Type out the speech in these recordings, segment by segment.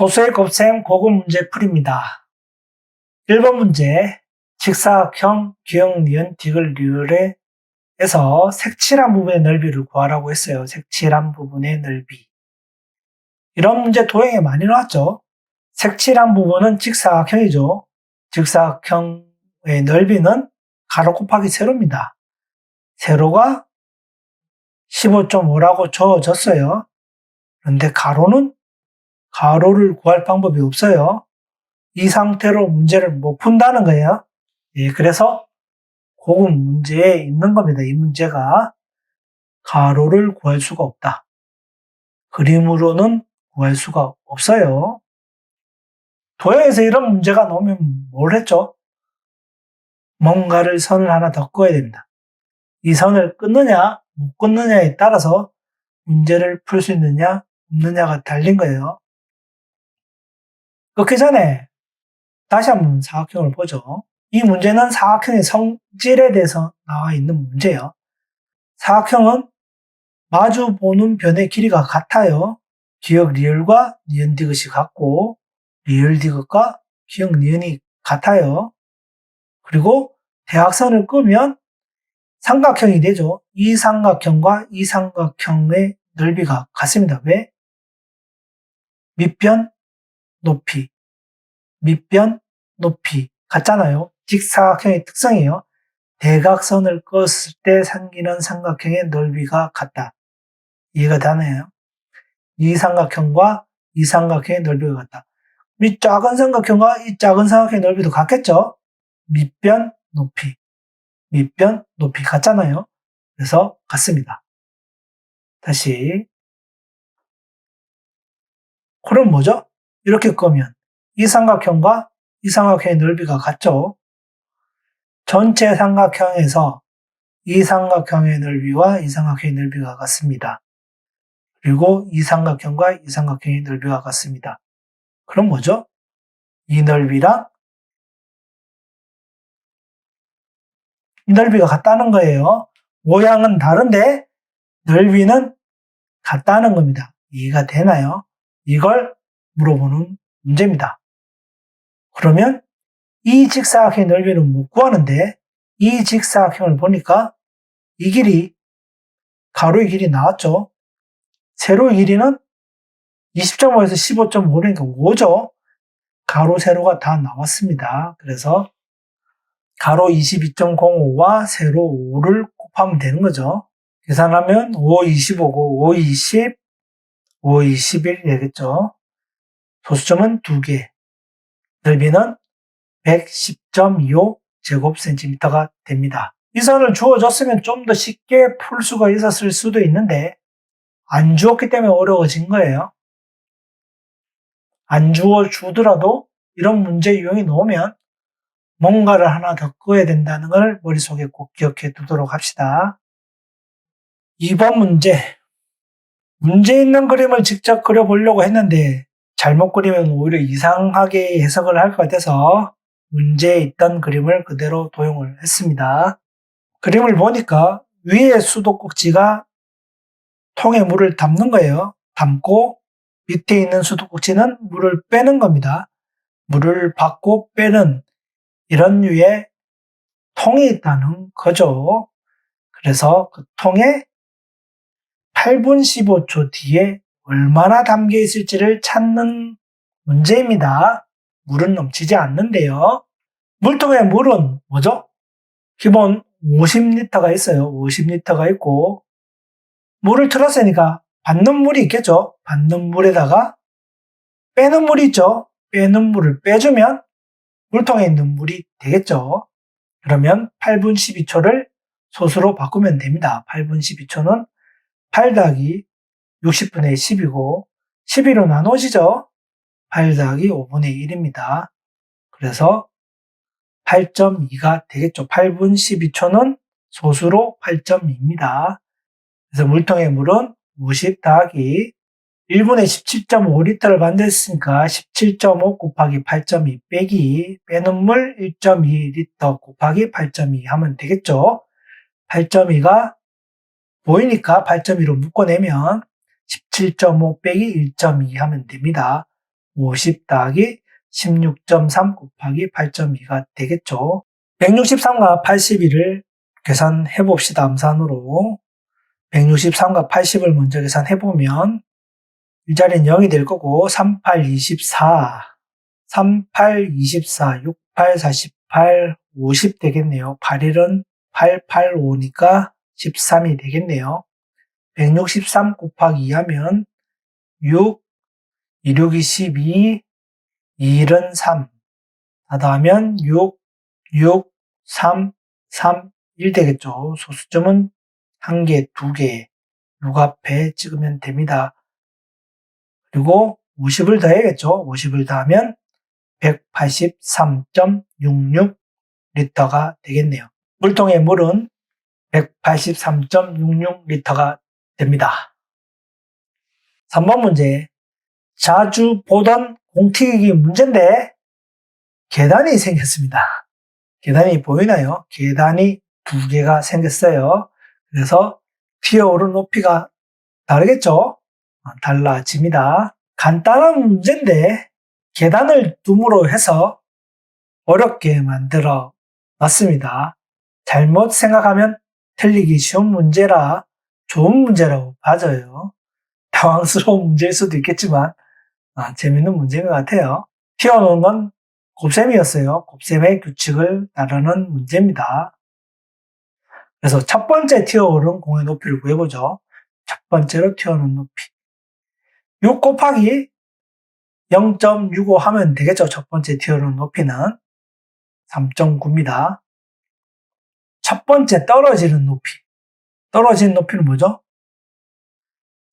소수의 곱셈 고급 문제 풀이입니다. 1번 문제, 직사각형 기역 니은 디귿 리을에서 색칠한 부분의 넓이를 구하라고 했어요. 색칠한 부분의 넓이. 이런 문제 도형에 많이 나왔죠. 색칠한 부분은 직사각형이죠. 직사각형의 넓이는 가로 곱하기 세로입니다. 세로가 15.5라고 주어졌어요. 그런데 가로를 구할 방법이 없어요. 이 상태로 문제를 못 푼다는 거예요. 예, 그래서 고급 문제에 있는 겁니다. 이 문제가 가로를 구할 수가 없다. 그림으로는 구할 수가 없어요. 도형에서 이런 문제가 나오면 뭘 했죠? 뭔가를 선을 하나 더 그어야 됩니다. 이 선을 끊느냐 못 끊느냐에 따라서 문제를 풀 수 있느냐 없느냐가 달린 거예요. 끊기 전에 다시 한번 사각형을 보죠. 이 문제는 사각형의 성질에 대해서 나와 있는 문제예요. 사각형은 마주 보는 변의 길이가 같아요. 기역 리을과 니은 디귿이 같고 리을 디귿과 기역 니은이 같아요. 그리고 대각선을 끄면 삼각형이 되죠. 이 삼각형과 이 삼각형의 넓이가 같습니다. 왜? 밑변, 높이, 밑변, 높이 같잖아요. 직사각형의 특성이에요. 대각선을 껐을 때 생기는 삼각형의 넓이가 같다. 이해가 되나요? 이 삼각형과 이 삼각형의 넓이가 같다. 이 작은 삼각형과 이 작은 삼각형의 넓이도 같겠죠? 밑변, 높이. 밑변, 높이 같잖아요. 그래서 같습니다. 다시. 그럼 뭐죠? 이렇게 끄면 이 삼각형과 이 삼각형의 넓이가 같죠? 전체 삼각형에서 이 삼각형의 넓이와 이 삼각형의 넓이가 같습니다. 그리고 이 삼각형과 이 삼각형의 넓이가 같습니다. 그럼 뭐죠? 이 넓이랑 이 넓이가 같다는 거예요. 모양은 다른데 넓이는 같다는 겁니다. 이해가 되나요? 이걸 물어보는 문제입니다. 그러면 이 직사각형의 넓이는 못 구하는데 이 직사각형을 보니까 이 길이 가로의 길이 나왔죠. 세로의 길이는 20.5에서 15.5니까 5죠. 가로 세로가 다 나왔습니다. 그래서 가로 22.05와 세로 5를 곱하면 되는 거죠. 계산하면 5, 25고 5, 20, 5, 21 되겠죠. 소수점은 2개. 넓이는 110.25 제곱센티미터가 됩니다. 이 선을 주어졌으면 좀 더 쉽게 풀 수가 있었을 수도 있는데 안 주었기 때문에 어려워진 거예요. 안 주어주더라도 이런 문제 유형이 나오면 뭔가를 하나 더 그어야 된다는 걸 머릿속에 꼭 기억해 두도록 합시다. 2번 문제 있는 그림을 직접 그려보려고 했는데 잘못 그리면 오히려 이상하게 해석을 할 것 같아서 문제에 있던 그림을 그대로 도용을 했습니다. 그림을 보니까 위에 수도꼭지가 통에 물을 담는 거예요. 담고 밑에 있는 수도꼭지는 물을 빼는 겁니다. 물을 받고 빼는 이런 류의 통이 있다는 거죠. 그래서 그 통에 8분 15초 뒤에 얼마나 담겨 있을지를 찾는 문제입니다. 물은 넘치지 않는데요. 물통에 물은 뭐죠? 기본 50리터가 있어요. 50리터가 있고 물을 틀었으니까 받는 물이 있겠죠. 받는 물에다가 빼는 물이 있죠. 빼는 물을 빼주면 물통에 있는 물이 되겠죠. 그러면 8분 12초를 소수로 바꾸면 됩니다. 8분 12초는 8 더하기 60분의 10이고 11로 나눠지죠. 8 더하기 5분의 1입니다. 그래서 8.2가 되겠죠. 8분 12초는 소수로 8.2입니다. 그래서 물통의 물은 50 더하기 1분에 17.5리터를 만들었으니까 17.5 곱하기 8.2 빼기 빼는 물 1.2리터 곱하기 8.2 하면 되겠죠. 8.2가 보이니까 8.2로 묶어내면 17.5 빼기 1.2 하면 됩니다. 50 더하기 16.3 곱하기 8.2가 되겠죠. 163과 81을 계산해 봅시다. 암산으로. 163과 80을 먼저 계산해 보면 일자리는 0이 될 거고 38, 24, 38, 24, 68, 48, 50 되겠네요. 8일은 8, 8, 5니까 13이 되겠네요. 163 곱하기 2 하면 6, 2, 6이 12, 2일은 3. 다 더하면 6, 6, 3, 3, 1 되겠죠. 소수점은 1개, 2개, 6 앞에 찍으면 됩니다. 그리고 50을 더해야겠죠. 50을 더하면 183.66리터가 되겠네요. 물통의 물은 183.66리터가 됩니다. 3번 문제. 자주 보던 공튀기기 문제인데 계단이 생겼습니다. 계단이 보이나요? 계단이 2개가 생겼어요. 그래서 튀어오른 높이가 다르겠죠? 달라집니다. 간단한 문제인데 계단을 둠으로 해서 어렵게 만들어 놨습니다. 잘못 생각하면 틀리기 쉬운 문제라 좋은 문제라고 봐져요. 당황스러운 문제일 수도 있겠지만 재밌는 문제인 것 같아요. 튀어놓은 건 곱셈이었어요. 곱셈의 규칙을 따르는 문제입니다. 그래서 첫 번째 튀어오른 공의 높이를 구해보죠. 첫 번째로 튀어오른 높이 6 곱하기 0.65 하면 되겠죠. 첫 번째 튀어오른 높이는 3.9입니다. 첫 번째 떨어지는 높이. 떨어지는 높이는 뭐죠?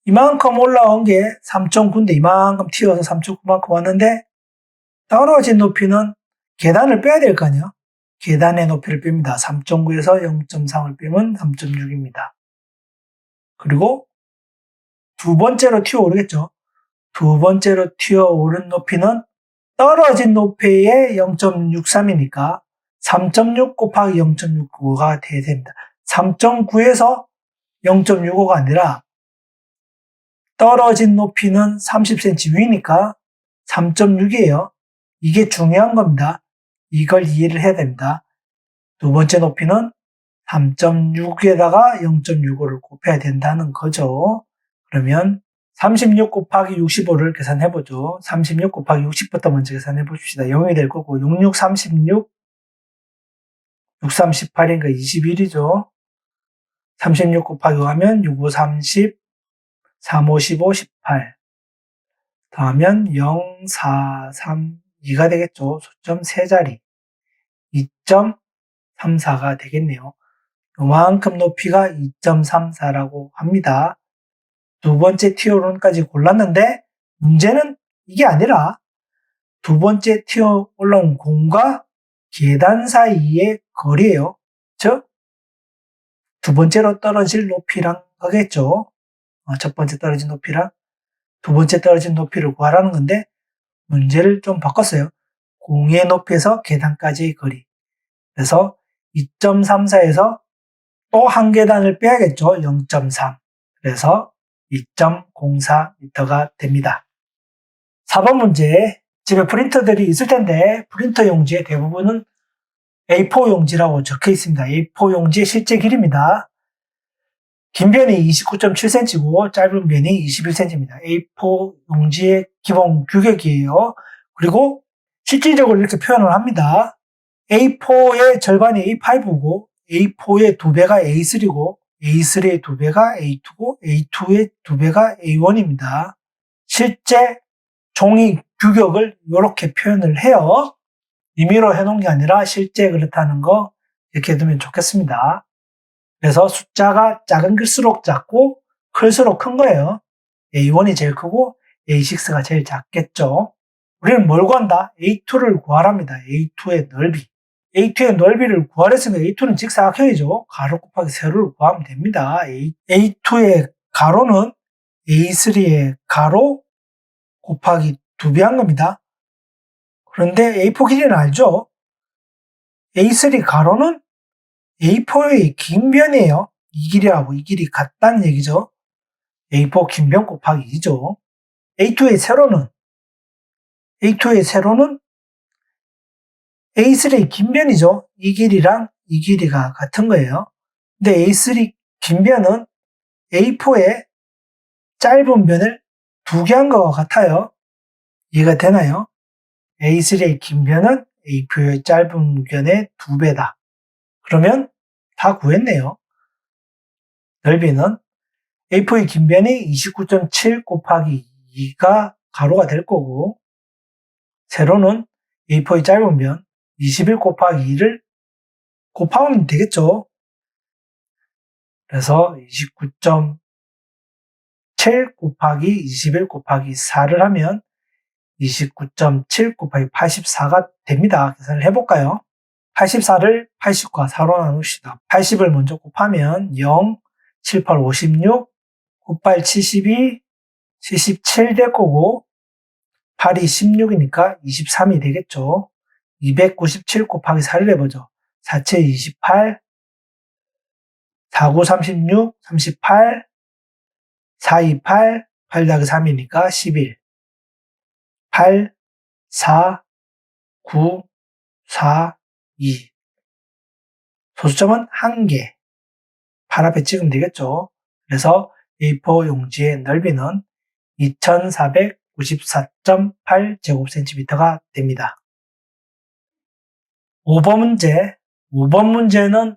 이만큼 올라온 게 3.9인데 이만큼 튀어서 3.9만큼 왔는데 떨어진 높이는 계단을 빼야 될 거 아니에요? 계단의 높이를 뺍니다. 3.9에서 0.3을 빼면 3.6입니다. 그리고 두 번째로 튀어오르겠죠. 두 번째로 튀어오른 높이는 떨어진 높이의 0.63이니까 3.6 곱하기 0.65가 돼야 됩니다. 3.9에서 0.65가 아니라 떨어진 높이는 30cm 위니까 3.6이에요. 이게 중요한 겁니다. 이걸 이해를 해야 됩니다. 두 번째 높이는 3.6에다가 0.65를 곱해야 된다는 거죠. 그러면 36 곱하기 65를 계산해보죠. 36 곱하기 60부터 먼저 계산해봅시다. 0이 될 거고 66, 36, 6, 3, 18인가 21이죠. 36 곱하기 5 하면 6, 5, 30, 3, 5, 15, 18 더하면 0, 4, 3, 2가 되겠죠. 수점 3자리 2.34가 되겠네요. 요만큼 높이가 2.34라고 합니다. 두 번째 튀어오른까지 골랐는데 문제는 이게 아니라 두 번째 튀어 올라온 공과 계단 사이의 거리예요. 즉 두 번째로 떨어질 높이란 거겠죠. 첫 번째 떨어진 높이랑 두 번째 떨어진 높이를 구하라는 건데 문제를 좀 바꿨어요. 공의 높이에서 계단까지의 거리. 그래서 2.34에서 또 한 계단을 빼야겠죠. 0.3. 그래서 2.04m가 됩니다. 4번 문제. 집에 프린터들이 있을 텐데 프린터 용지의 대부분은 A4 용지라고 적혀 있습니다. A4 용지의 실제 길이입니다. 긴 변이 29.7cm고 짧은 변이 21cm입니다. A4 용지의 기본 규격이에요. 그리고 실질적으로 이렇게 표현을 합니다. A4의 절반이 A5고 A4의 2배가 A3고 A3의 2배가 A2고 A2의 2배가 A1입니다. 실제 종이 규격을 이렇게 표현을 해요. 임의로 해놓은 게 아니라 실제 그렇다는 거 이렇게 두면 좋겠습니다. 그래서 숫자가 작은 글수록 작고 클수록 큰 거예요. A1이 제일 크고 A6가 제일 작겠죠. 우리는 뭘 구한다? A2를 구하랍니다. A2의 넓이. A2의 넓이를 구하랬으면 A2는 직사각형이죠. 가로 곱하기 세로를 구하면 됩니다. A2의 가로는 A3의 가로 곱하기 2배 한 겁니다. 그런데 A4 길이는 알죠? A3 가로는 A4의 긴 변이에요. 이 길이하고 이 길이 같다는 얘기죠. A4 긴 변 곱하기 2죠. A2의 세로는 A2의 세로는 A3의 긴 변이죠. 이 길이랑 이 길이가 같은 거예요. 근데 A3 긴 변은 A4의 짧은 변을 2개 한 것과 같아요. 이해가 되나요? A3의 긴 변은 A4의 짧은 변의 2배다. 그러면 다 구했네요. 넓이는 A4의 긴 변이 29.7 곱하기 2가 가로가 될 거고, 세로는 A4의 짧은 변 21 곱하기 2를 곱하면 되겠죠. 그래서 29.7 곱하기 21 곱하기 4를 하면 29.7 곱하기 84가 됩니다. 계산을 해볼까요? 84를 80과 4로 나눕시다. 80을 먼저 곱하면 0, 7, 8, 56, 9, 8, 72, 77 될 거고, 8이 16이니까 23이 되겠죠. 297 곱하기 4를 해보죠. 4, 7, 28, 4, 9, 36, 38, 4, 2, 8, 8 더하기 3이니까 11, 8, 4, 9, 4, 2. 소수점은 1개. 8 앞에 찍으면 되겠죠. 그래서 A4 용지의 넓이는 2494.8제곱cm가 됩니다. 5번 문제. 5번 문제는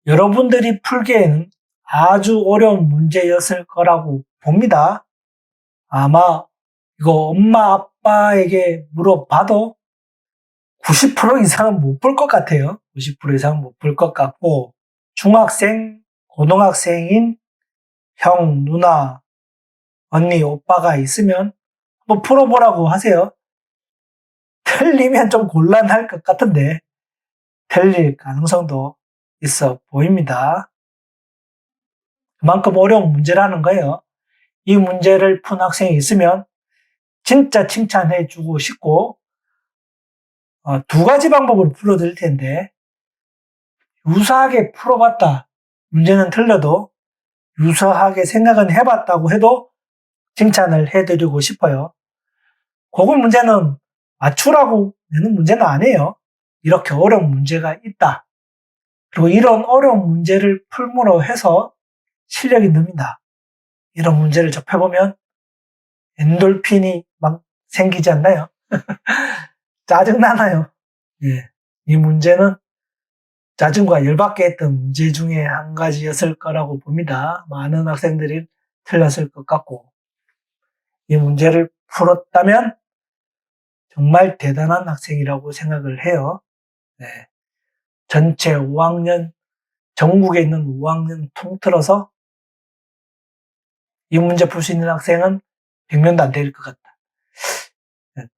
여러분들이 풀기에는 아주 어려운 문제였을 거라고 봅니다. 아마 이거 엄마 아빠에게 물어봐도 90% 이상은 못 볼 것 같아요. 90% 이상은 못 볼 것 같고, 중학생, 고등학생인 형, 누나, 언니, 오빠가 있으면 한번 풀어보라고 하세요. 틀리면 좀 곤란할 것 같은데 틀릴 가능성도 있어 보입니다. 그만큼 어려운 문제라는 거예요. 이 문제를 푼 학생이 있으면 진짜 칭찬해주고 싶고, 2가지 방법으로 풀어드릴 텐데, 유사하게 풀어봤다. 문제는 틀려도 유사하게 생각은 해봤다고 해도 칭찬을 해드리고 싶어요. 고급 문제는 맞추라고 내는 문제는 아니에요. 이렇게 어려운 문제가 있다. 그리고 이런 어려운 문제를 풀므로 해서 실력이 늡니다. 이런 문제를 접해보면 엔돌핀이 막 생기지 않나요? 짜증나나요? 예. 이 문제는 짜증과 열받게 했던 문제 중에 한 가지였을 거라고 봅니다. 많은 학생들이 틀렸을 것 같고, 이 문제를 풀었다면 정말 대단한 학생이라고 생각을 해요. 네. 전체 5학년, 전국에 있는 5학년 통틀어서 이 문제 풀 수 있는 학생은 100명도 안 될 것 같다.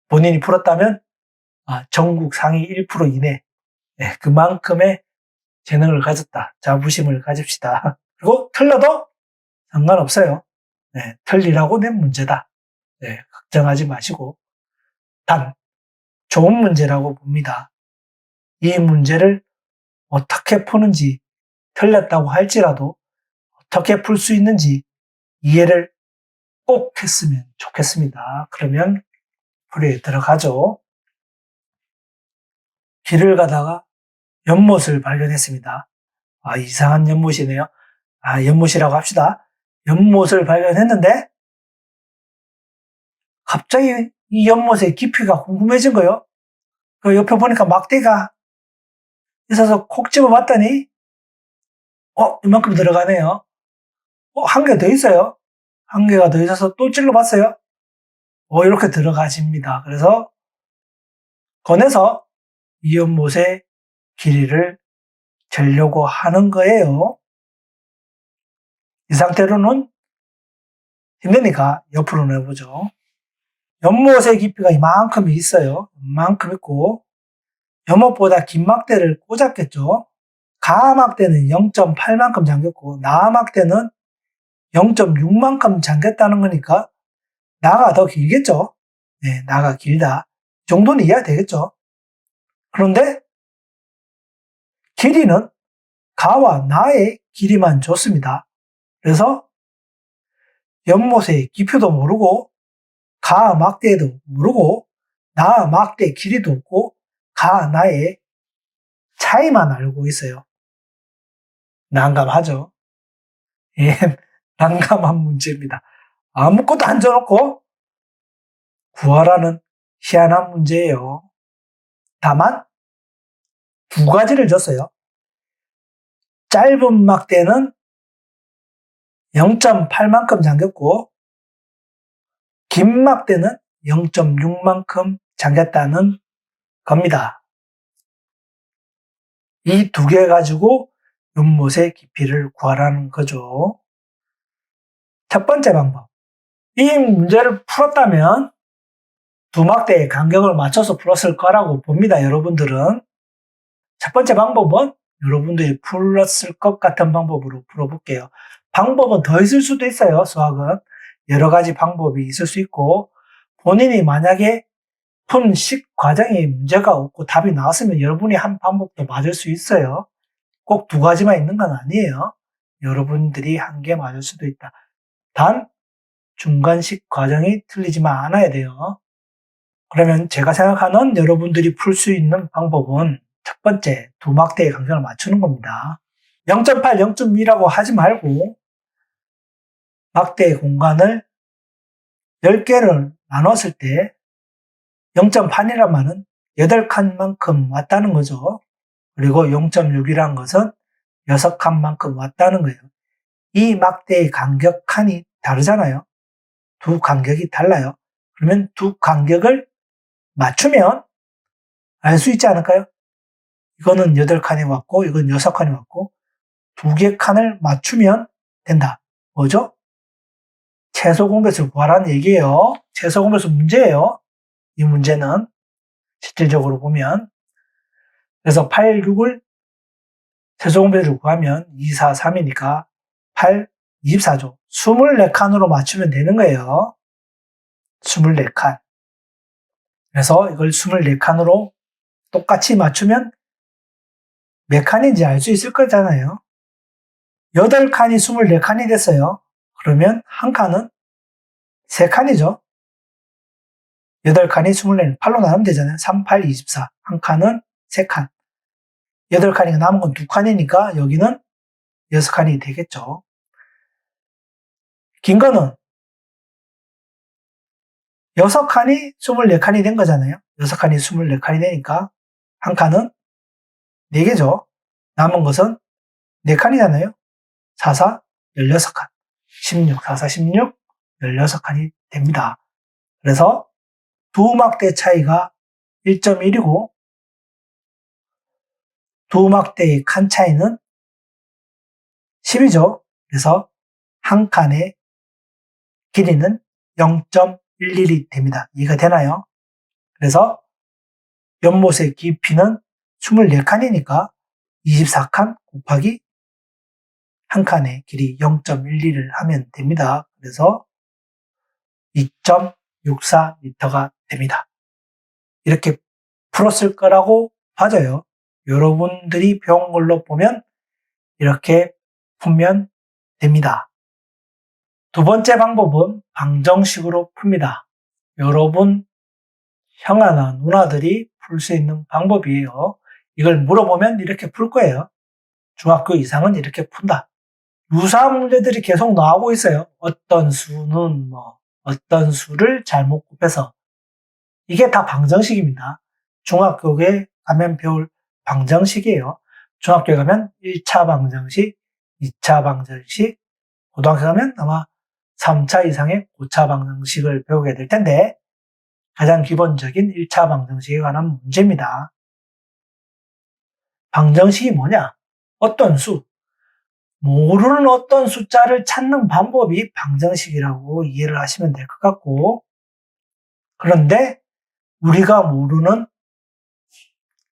본인이 풀었다면 전국 상위 1% 이내, 그만큼의 재능을 가졌다. 자부심을 가집시다. 그리고 틀려도 상관없어요. 틀리라고 낸 문제다. 걱정하지 마시고, 단 좋은 문제라고 봅니다. 이 문제를 어떻게 푸는지, 틀렸다고 할지라도 어떻게 풀 수 있는지 이해를 꼭 했으면 좋겠습니다. 그러면 풀이에 들어가죠. 길을 가다가 연못을 발견했습니다. 이상한 연못이네요. 연못이라고 합시다. 연못을 발견했는데 갑자기 이 연못의 깊이가 궁금해진 거예요. 그 옆에 보니까 막대가 있어서 콕 집어봤더니 이만큼 들어가네요. 한 개 더 있어요. 한 개가 더 있어서 또 찔러봤어요. 이렇게 들어가집니다. 그래서 꺼내서 이 연못의 길이를 재려고 하는 거예요. 이 상태로는 힘드니까 옆으로 내보죠. 연못의 깊이가 이만큼 있어요. 이만큼 있고, 연못보다 긴 막대를 꽂았겠죠. 가막대는 0.8만큼 잠겼고, 나막대는 0.6만큼 잠겼다는 거니까 나가 더 길겠죠. 나가 길다. 이 정도는 이해가 되겠죠. 그런데 길이는 가와 나의 길이만 줬습니다. 그래서 연못의 깊이도 모르고 가 막대도 모르고 나, 막대 길이도 없고 가, 나의 차이만 알고 있어요. 난감하죠? 예, 난감한 문제입니다. 아무것도 안 줘놓고 구하라는 희한한 문제예요. 다만 두 가지를 줬어요. 짧은 막대는 0.8만큼 잠겼고 긴 막대는 0.6만큼 잠겼다는 겁니다. 이 두 개 가지고 연못의 깊이를 구하라는 거죠. 첫 번째 방법. 이 문제를 풀었다면 두 막대의 간격을 맞춰서 풀었을 거라고 봅니다. 여러분들은. 첫 번째 방법은 여러분들이 풀었을 것 같은 방법으로 풀어볼게요. 방법은 더 있을 수도 있어요. 수학은 여러 가지 방법이 있을 수 있고 본인이 만약에 푼 식 과정에 문제가 없고 답이 나왔으면 여러분이 한 방법도 맞을 수 있어요. 꼭 두 가지만 있는 건 아니에요. 여러분들이 한 개 맞을 수도 있다. 단 중간식 과정이 틀리지만 않아야 돼요. 그러면 제가 생각하는 여러분들이 풀 수 있는 방법은 첫 번째, 두 막대의 간격을 맞추는 겁니다. 0.8, 0.2라고 하지 말고 막대의 공간을 10개를 나눴을 때 0.8이란 말은 8칸만큼 왔다는 거죠. 그리고 0.6이라는 것은 6칸만큼 왔다는 거예요. 이 막대의 간격 칸이 다르잖아요. 두 간격이 달라요. 그러면 두 간격을 맞추면 알 수 있지 않을까요? 이거는 8칸이 왔고 이건 6칸이 왔고 두 개 칸을 맞추면 된다. 뭐죠? 최소 공배수를 구하라는 얘기예요. 최소 공배수 문제예요. 이 문제는 실질적으로 보면 그래서 8, 6을 최소 공배수를 구하면 2, 4, 3이니까 8, 24죠. 24칸으로 맞추면 되는 거예요. 24칸. 그래서 이걸 24칸으로 똑같이 맞추면 몇 칸인지 알 수 있을 거잖아요. 8칸이 24칸이 됐어요. 그러면 한 칸은 3칸이죠. 8칸이 24, 8로 나누면 되잖아요. 3, 8, 24. 한 칸은 3칸. 8칸이니까 남은 건 2칸이니까 여기는 6칸이 되겠죠. 긴 거는 6칸이 24칸이 된 거잖아요. 6칸이 24칸이 되니까 한 칸은 4개죠. 남은 것은 4칸이잖아요. 4, 4, 16칸. 16, 4, 4, 16, 16칸이 됩니다. 그래서 두 막대 차이가 1.1이고 두 막대의 칸 차이는 10이죠. 그래서 한 칸의 길이는 0.11이 됩니다. 이해가 되나요? 그래서 연못의 깊이는 24칸이니까 24칸 곱하기 한 칸의 길이 0.12를 하면 됩니다. 그래서 2.64m가 됩니다. 이렇게 풀었을 거라고 봐져요. 여러분들이 배운 걸로 보면 이렇게 풀면 됩니다. 두 번째 방법은 방정식으로 풉니다. 여러분 형아나 누나들이 풀 수 있는 방법이에요. 이걸 물어보면 이렇게 풀 거예요. 중학교 이상은 이렇게 푼다. 유사 문제들이 계속 나오고 있어요. 어떤 수는 어떤 수를 잘못 곱해서. 이게 다 방정식입니다. 중학교에 가면 배울 방정식이에요. 중학교에 가면 1차 방정식, 2차 방정식, 고등학교 가면 아마 3차 이상의 고차 방정식을 배우게 될 텐데 가장 기본적인 1차 방정식에 관한 문제입니다. 방정식이 뭐냐? 어떤 수, 모르는 어떤 숫자를 찾는 방법이 방정식이라고 이해를 하시면 될 것 같고 그런데 우리가 모르는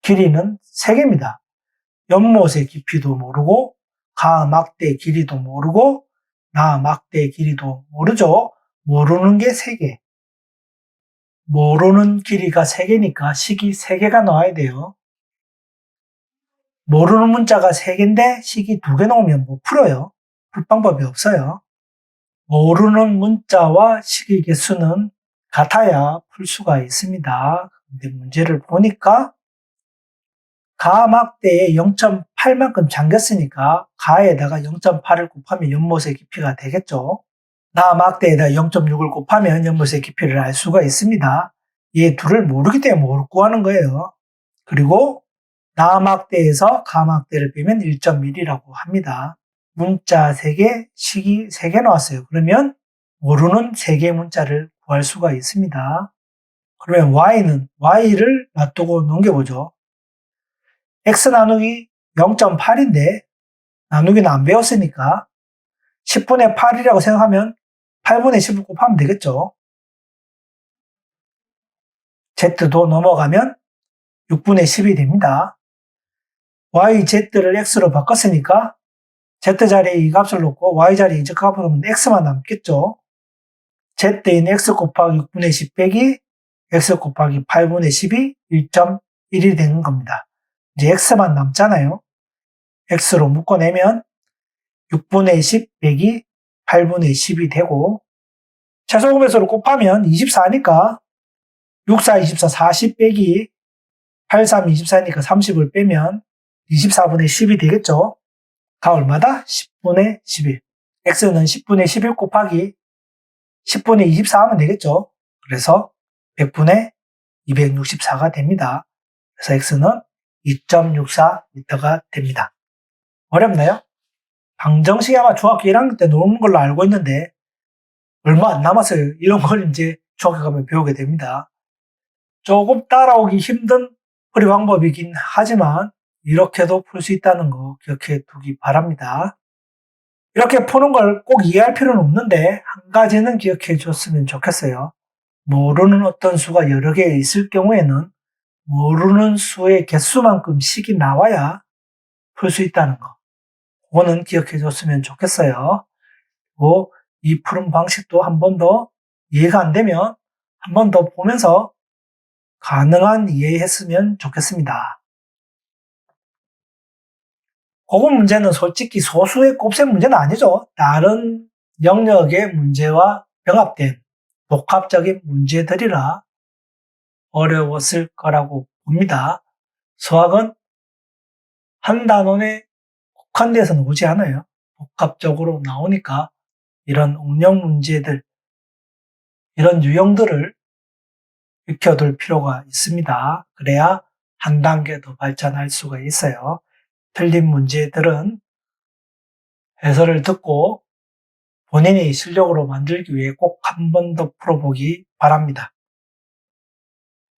길이는 3개입니다. 연못의 깊이도 모르고 가 막대의 길이도 모르고 나 막대의 길이도 모르죠. 모르는 게 3개. 모르는 길이가 3개니까 식이 3개가 나와야 돼요. 모르는 문자가 3개인데 식이 2개 나오면 못 풀어요. 풀 방법이 없어요. 모르는 문자와 식의 개수는 같아야 풀 수가 있습니다. 근데 문제를 보니까 가막대에 0.8만큼 잠겼으니까 가에다가 0.8을 곱하면 연못의 깊이가 되겠죠. 나막대에다 0.6을 곱하면 연못의 깊이를 알 수가 있습니다. 얘 둘을 모르기 때문에 뭘 구하는 거예요. 그리고 나막대에서 가막대를 빼면 1.1이라고 합니다. 문자 3개, 식이 3개 나왔어요. 그러면 모르는 3개의 문자를 구할 수가 있습니다. 그러면 y를 놔두고 넘겨보죠. x 나누기 0.8인데 나누기는 안 배웠으니까 10분의 8이라고 생각하면 8분의 10을 곱하면 되겠죠. z도 넘어가면 6분의 10이 됩니다. yz를 x로 바꿨으니까 z자리에 이 값을 놓고 y자리에 이 값을 놓으면 x만 남겠죠. z인 x 곱하기 6분의 10 빼기 x 곱하기 8분의 10이 1.1이 되는 겁니다. 이제 x만 남잖아요. x로 묶어내면 6분의 10 빼기 8분의 10이 되고 최소곱배수를 곱하면 24니까 6, 4, 24, 40 빼기 8, 3, 24니까 30을 빼면 24분의 10이 되겠죠. 가 얼마다? 10분의 11. x는 10분의 11 곱하기 10분의 24 하면 되겠죠. 그래서 100분의 264가 됩니다. 그래서 x는 2.64m가 됩니다. 어렵나요? 방정식이 아마 중학교 1학년 때 노는 걸로 알고 있는데 얼마 안 남았어요. 이런 걸 이제 중학교 가면 배우게 됩니다. 조금 따라오기 힘든 풀이 방법이긴 하지만 이렇게도 풀 수 있다는 거 기억해 두기 바랍니다. 이렇게 푸는 걸 꼭 이해할 필요는 없는데 한 가지는 기억해 줬으면 좋겠어요. 모르는 어떤 수가 여러 개 있을 경우에는 모르는 수의 개수만큼 식이 나와야 풀 수 있다는 거. 그거는 기억해 줬으면 좋겠어요. 그리고 이 푸는 방식도 한 번 더 이해가 안 되면 한 번 더 보면서 가능한 이해했으면 좋겠습니다. 그거 문제는 솔직히 소수의 곱셈 문제는 아니죠. 다른 영역의 문제와 병합된 복합적인 문제들이라 어려웠을 거라고 봅니다. 수학은 한 단원에 국한돼서는 오지 않아요. 복합적으로 나오니까 이런 응용 문제들, 이런 유형들을 익혀둘 필요가 있습니다. 그래야 한 단계 더 발전할 수가 있어요. 틀린 문제들은 해설을 듣고 본인이 실력으로 만들기 위해 꼭 한 번 더 풀어보기 바랍니다.